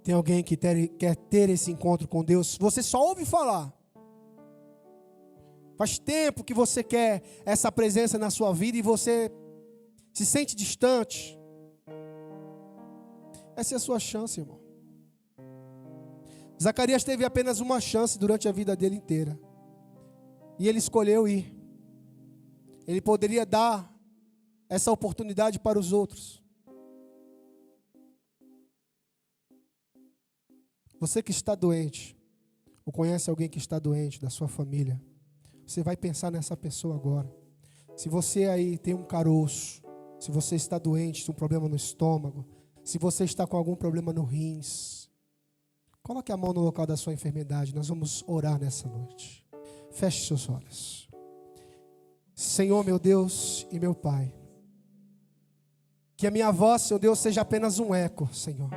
Tem alguém que quer ter esse encontro com Deus? Você só ouve falar. Faz tempo que você quer essa presença na sua vida e você se sente distante. Essa é a sua chance, irmão. Zacarias teve apenas uma chance durante a vida dele inteira. E ele escolheu ir. Ele poderia dar essa oportunidade para os outros. Você que está doente, ou conhece alguém que está doente da sua família, você vai pensar nessa pessoa agora. Se você aí tem um caroço, se você está doente, tem um problema no estômago, se você está com algum problema no rins, coloque a mão no local da sua enfermidade. Nós vamos orar nessa noite. Feche seus olhos. Senhor, meu Deus e meu Pai, que a minha voz, Senhor Deus, seja apenas um eco, Senhor.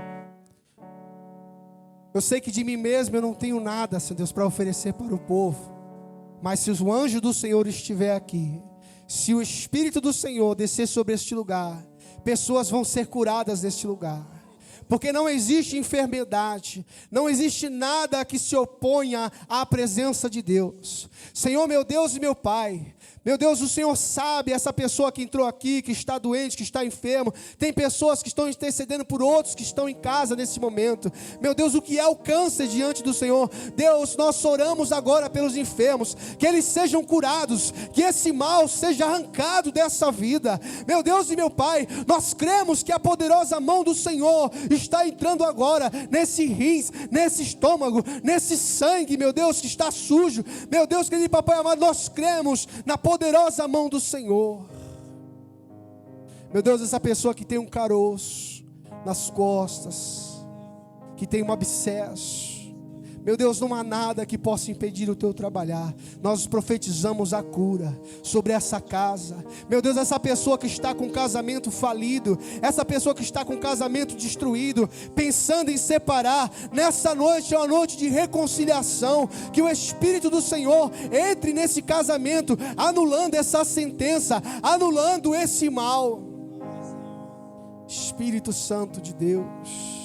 Eu sei que de mim mesmo eu não tenho nada, Senhor Deus, para oferecer para o povo. Mas se o anjo do Senhor estiver aqui, se o Espírito do Senhor descer sobre este lugar, pessoas vão ser curadas neste lugar. Porque não existe enfermidade, não existe nada que se oponha à presença de Deus. Senhor, meu Deus e meu Pai, meu Deus, o Senhor sabe essa pessoa que entrou aqui, que está doente, que está enfermo. Tem pessoas que estão intercedendo por outros que estão em casa nesse momento. Meu Deus, o que é o câncer diante do Senhor? Deus, nós oramos agora pelos enfermos, que eles sejam curados, que esse mal seja arrancado dessa vida. Meu Deus e meu Pai, nós cremos que a poderosa mão do Senhor está entrando agora nesse rins, nesse estômago, nesse sangue, meu Deus, que está sujo. Meu Deus, querido Papai amado, nós cremos na poderosa mão do Senhor. Meu Deus, essa pessoa que tem um caroço nas costas, que tem um abscesso, meu Deus, não há nada que possa impedir o teu trabalhar. Nós profetizamos a cura sobre essa casa. Meu Deus, essa pessoa que está com casamento falido, essa pessoa que está com casamento destruído, pensando em separar, nessa noite é uma noite de reconciliação. Que o Espírito do Senhor entre nesse casamento, anulando essa sentença, anulando esse mal. Espírito Santo de Deus,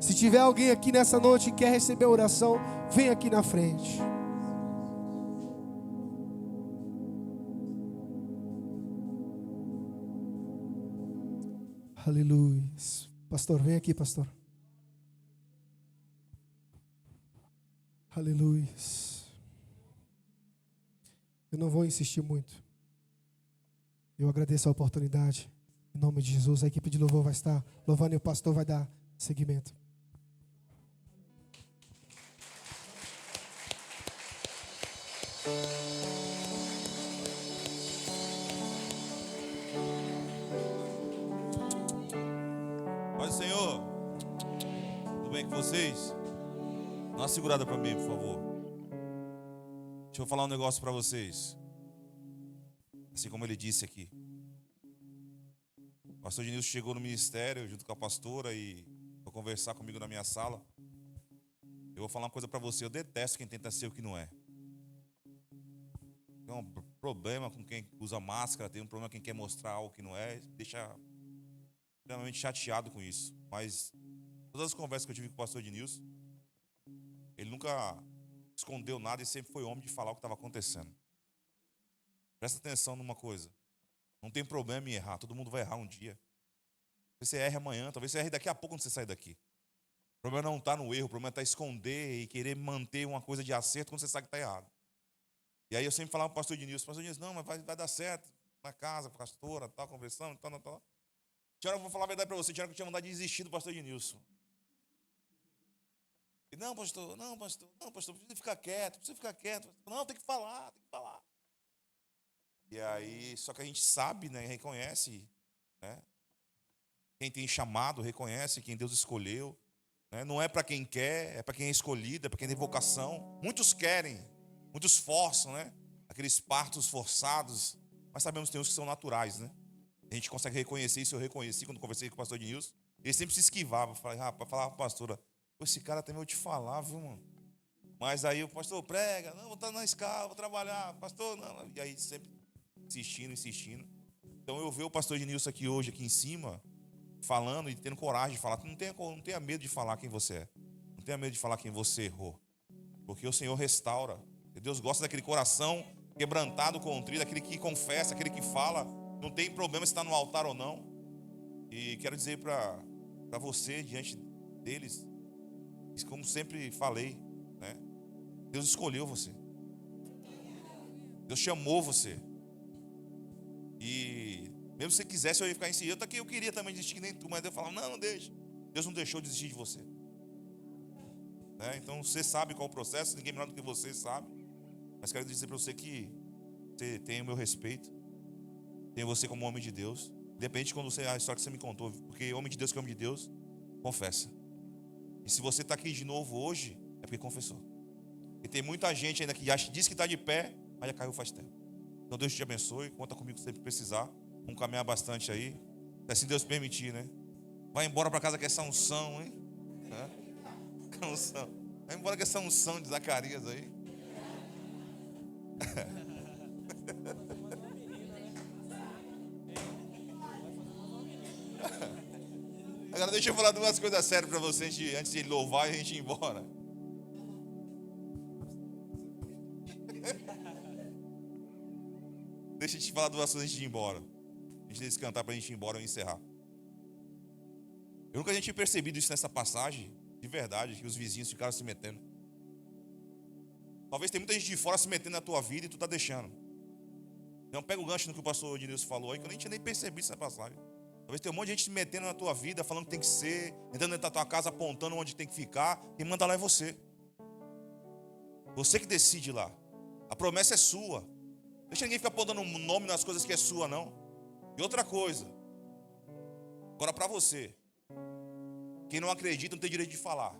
se tiver alguém aqui nessa noite que quer receber oração, vem aqui na frente. Aleluia. Pastor, vem aqui, pastor. Aleluia. Eu não vou insistir muito. Eu agradeço a oportunidade. Em nome de Jesus, a equipe de louvor vai estar louvando e o pastor vai dar seguimento. Paz do Senhor, tudo bem com vocês? Dá uma segurada para mim, por favor. Deixa eu falar um negócio para vocês. Assim como ele disse aqui. O pastor Denilson chegou no ministério junto com a pastora e foi conversar comigo na minha sala. Eu vou falar uma coisa para você, eu detesto quem tenta ser o que não é. Tem um problema com quem usa máscara, tem um problema com quem quer mostrar algo que não é, deixa extremamente chateado com isso. Mas todas as conversas que eu tive com o pastor Denilson, ele nunca escondeu nada e sempre foi homem de falar o que estava acontecendo. Presta atenção numa coisa, não tem problema em errar, todo mundo vai errar um dia. Talvez você erre amanhã, talvez você erre daqui a pouco quando você sair daqui. O problema não está no erro, o problema está esconder e querer manter uma coisa de acerto quando você sabe que está errado. E aí eu sempre falava para o pastor Denilson, não, mas vai dar certo, na casa, com a pastora, tal, conversando, tal. Tinha hora, eu vou falar a verdade para você, tinha hora que eu tinha vontade de desistir do pastor Denilson. E, não, pastor, precisa ficar quieto. Não, tem que falar. E aí, só que a gente sabe, né, reconhece, né? Quem tem chamado, reconhece quem Deus escolheu. Né? Não é para quem quer, é para quem é escolhido, é para quem tem vocação. Muitos querem, muitos forçam, né? Aqueles partos forçados, mas sabemos que tem uns que são naturais, né? A gente consegue reconhecer isso. Eu reconheci quando conversei com o pastor Ednilson. Ele sempre se esquivava. Falava para a pastora: esse cara tem medo de falar, viu, mano? Mas aí o pastor prega: não, vou estar na escala, vou trabalhar, pastor, não. E aí sempre insistindo. Então eu ver o pastor Ednilson aqui hoje, aqui em cima, falando e tendo coragem de falar. Não tenha medo de falar quem você é. Não tenha medo de falar quem você errou. Porque o Senhor restaura. Deus gosta daquele coração quebrantado, contrito, aquele que confessa, aquele que fala. Não tem problema se está no altar ou não. E quero dizer para você, diante deles, como sempre falei, né? Deus escolheu você. Deus chamou você. E mesmo se você quisesse, eu ia ficar em si. Eu queria também desistir que nem tu, mas Deus falava: não deixa. Deus não deixou de desistir de você. Né? Então você sabe qual é o processo, ninguém melhor do que você sabe. Mas quero dizer para você que você tem o meu respeito. Tenho você como homem de Deus. Independente quando a história que você me contou, porque homem de Deus que é homem de Deus, confessa. E se você está aqui de novo hoje, é porque confessou. E tem muita gente ainda que já diz que está de pé, mas já caiu faz tempo. Então Deus te abençoe, conta comigo se sempre precisar. Vamos caminhar bastante aí, se assim Deus permitir, né? Vai embora para casa com essa unção, hein? Unção. Vai embora com essa unção de Zacarias aí. Agora deixa eu falar duas coisas sérias para você antes de louvar e a gente ir embora. Deixa eu te falar duas coisas antes de ir embora. A gente cantar para a gente ir embora e encerrar. Eu nunca tinha percebido isso nessa passagem, de verdade, que os vizinhos ficaram se metendo. Talvez tem muita gente de fora se metendo na tua vida e tu tá deixando. Então pega o gancho no que o pastor Ednilson falou aí, que eu nem tinha nem percebido essa passagem. Talvez tenha um monte de gente se metendo na tua vida, falando que tem que ser, entrando dentro da tua casa, apontando onde tem que ficar. Quem manda lá é você. Você que decide lá. A promessa é sua. Deixa ninguém ficar pondo um nome nas coisas que é sua, não. E outra coisa. Agora para você. Quem não acredita não tem direito de falar.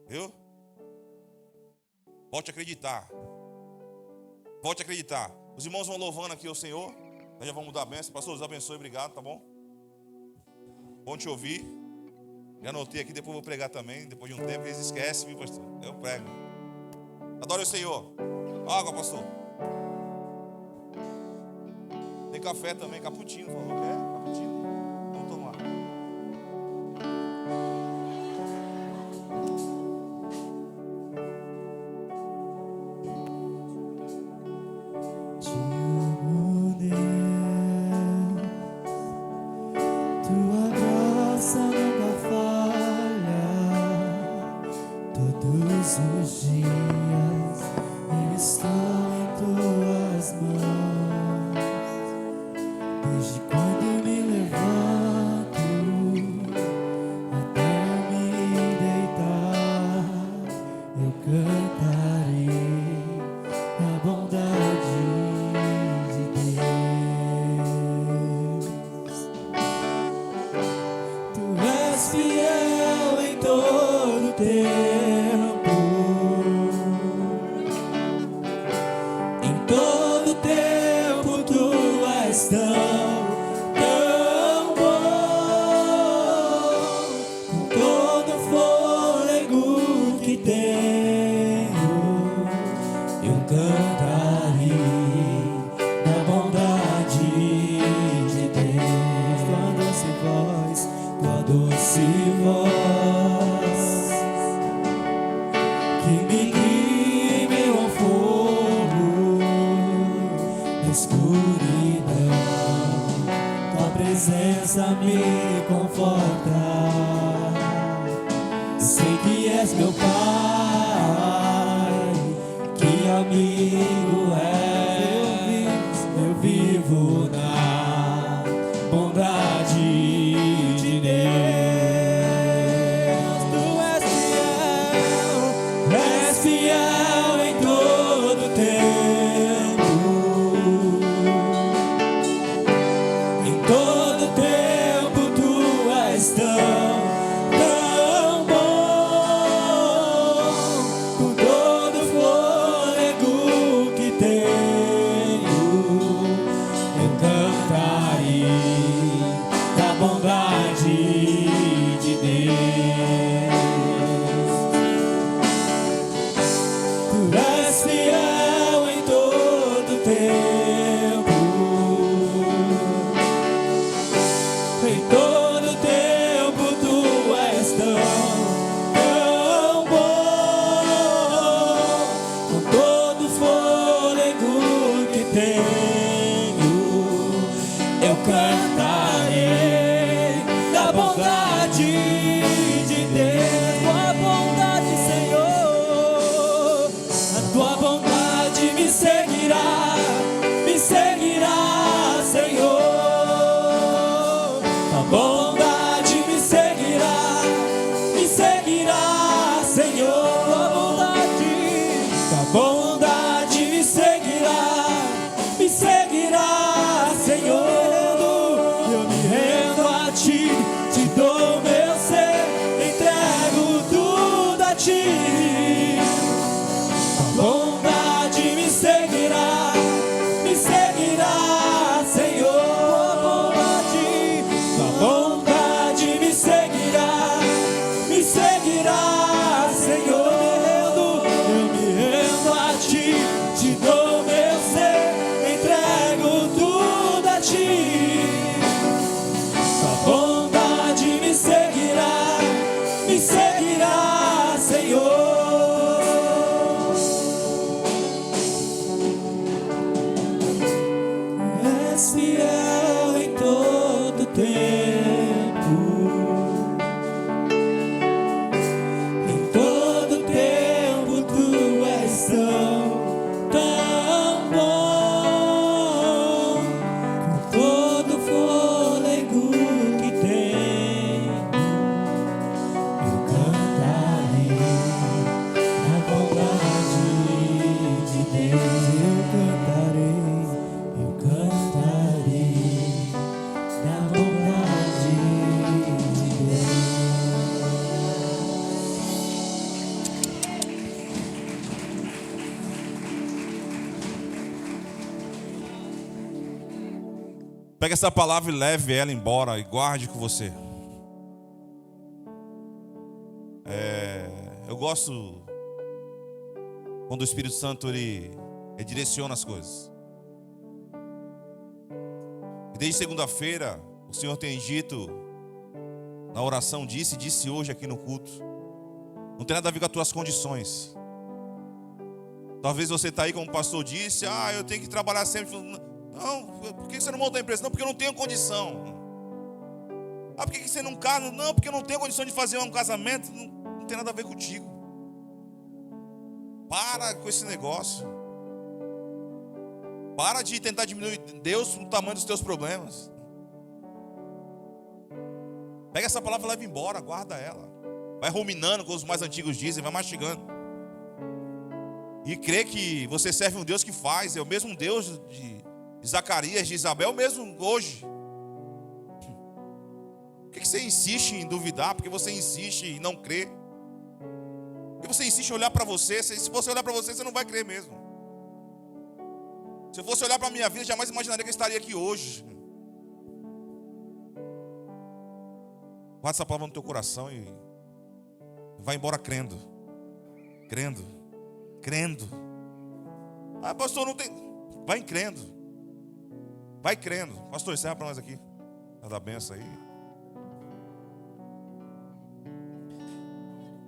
Viu? Volte a acreditar. Volte a acreditar. Os irmãos vão louvando aqui ao Senhor. Nós já vamos dar a bênção. Pastor, Deus abençoe, obrigado, tá bom? Bom te ouvir. Já anotei aqui, depois vou pregar também. Depois de um tempo, eles esquecem, viu, pastor? Eu prego. Adore o Senhor. Água, pastor. Tem café também, cappuccino, por favor. Quer? Cappuccino? Vamos tomar. tenho, eu cantarei da bondade de Deus. Tua bondade, Senhor, a tua bondade me seguirá, Senhor. A bondade me seguirá, Senhor. A bondade me seguirá, Senhor. Eu me rendo a ti, te dou meu ser, entrego tudo a ti. A bondade me seguirá, Senhor. A bondade me seguirá, Senhor. Eu me rendo a ti, te dou meu ser, entrego tudo a ti. A bondade me seguirá, Senhor. És fiel em todo tempo, em todo tempo tu és tão bom. Com todo fôlego que tenho, eu cantarei a bondade de Deus. Eu cantarei da bondade de Deus. Pega essa palavra e leve ela embora e guarde com você. Eu gosto quando o Espírito Santo ele direciona as coisas. E desde segunda-feira o Senhor tem dito na oração, disse hoje aqui no culto, não tem nada a ver com as tuas condições. Talvez você está aí como o pastor disse, eu tenho que trabalhar sempre. Não, por que você não monta a empresa? Não, porque eu não tenho condição. Por que você não casa? Não, porque eu não tenho condição de fazer um casamento. Não tem nada a ver contigo. Para com esse negócio. Para de tentar diminuir Deus no tamanho dos teus problemas. Pega essa palavra e leva embora, guarda ela. Vai ruminando, como os mais antigos dizem, vai mastigando. E crê que você serve um Deus que faz. É o mesmo Deus de Zacarias, de Isabel, mesmo hoje. Por que você insiste em duvidar? Por que você insiste em não crer? Por que você insiste em olhar para você? Se você olhar para você, você não vai crer mesmo. Se eu fosse olhar para a minha vida, jamais imaginaria que eu estaria aqui hoje. Guarda essa palavra no teu coração e vai embora crendo. Crendo. Pastor, não tem. Vai crendo. Vai crendo. Pastor, encerra para nós aqui. Dá a benção aí.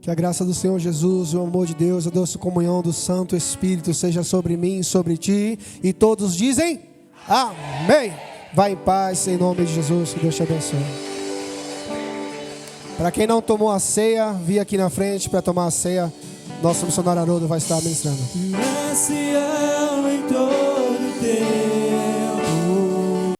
Que a graça do Senhor Jesus, o amor de Deus, a doce comunhão do Santo Espírito seja sobre mim e sobre ti. E todos dizem amém. Vai em paz, em nome de Jesus. Que Deus te abençoe. Para quem não tomou a ceia, vim aqui na frente para tomar a ceia. Nosso missionário Haroldo vai estar ministrando. És fiel em todo